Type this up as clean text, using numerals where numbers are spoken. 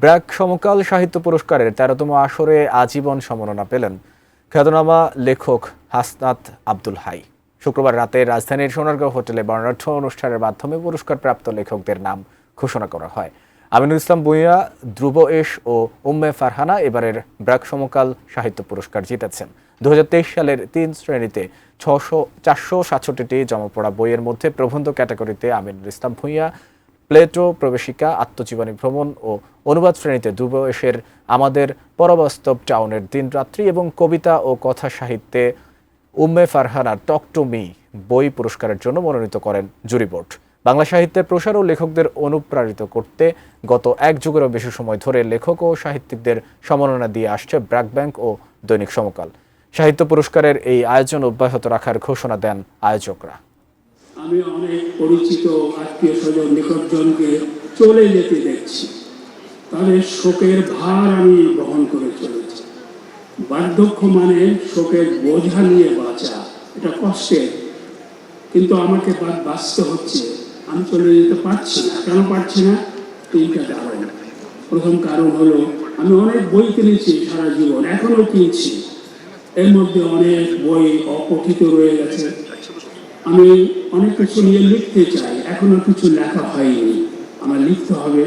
ব্র্যাক সমকাল সাহিত্য পুরস্কারের ১৩তম আসরে আজীবন সম্মাননা পেলেন খ্যাতনামা লেখক হাসনাত আব্দুল হাই। শুক্রবার রাতে রাজধানীর সোনারগাঁও হোটেলে বর্ণাঢ্য অনুষ্ঠানের মাধ্যমে পুরস্কারপ্রাপ্ত লেখকদের নাম ঘোষণা করা হয়। আমিনুল ইসলাম ভূঁইয়া, ধ্রুব এশ ও উম্মে ফারহানা এবারের ব্র্যাক সমকাল সাহিত্য পুরস্কার জিতেছেন। ২০২৩ সালের ৩ শ্রেণীতে ৪৬৭টি জমা পড়া বইয়ের মধ্যে প্রবন্ধ ক্যাটাগরিতে আমিনুল ইসলাম ভূঁইয়া, প্লেটো প্রবেশিকা, আত্মজীবনী ভ্রমণ ও অনুবাদ শ্রেণীতে ধ্রুব এশের আমাদের পরবাস্তব টাউনের দিনরাত্রি এবং কবিতা ও কথা সাহিত্যে উম্মে ফারহানার টক টু মি বই পুরস্কারের জন্য মনোনীত করেন জুরি বোর্ড। বাংলা সাহিত্যের প্রসার ও লেখকদের অনুপ্রাণিত করতে গত এক যুগেরও বেশি সময় ধরে লেখক ও সাহিত্যিকদের সম্মাননা দিয়ে আসছে ব্র্যাক ব্যাংক ও দৈনিক সমকাল। সাহিত্য পুরস্কারের এই আয়োজন অব্যাহত রাখার ঘোষণা দেন আয়োজকরা। আমি অনেক পরিচিত আত্মীয় স্বজন নিকটজনকে চলে যেতে দেখছি, তাদের শোকের ভার আমি বহন করে চলেছি। বার্ধক্য মানে শোকের বোঝা নিয়ে বাঁচা, এটা কষ্টের, কিন্তু আমাকে বাঁচতে হচ্ছে। আমি চলে যেতে পারছি না। কেন পারছি না? তিনটা কারণ। প্রথম কারণ হলো আমি অনেক বই কিনেছি সারা জীবন, এখনো কিনছি, এর মধ্যে অনেক বই অপঠিত রয়ে গেছে। আমি অনেক কিছু নিয়ে লিখতে চাই, এখনো কিছু লেখা হয়নি, আমার লিখতে হবে।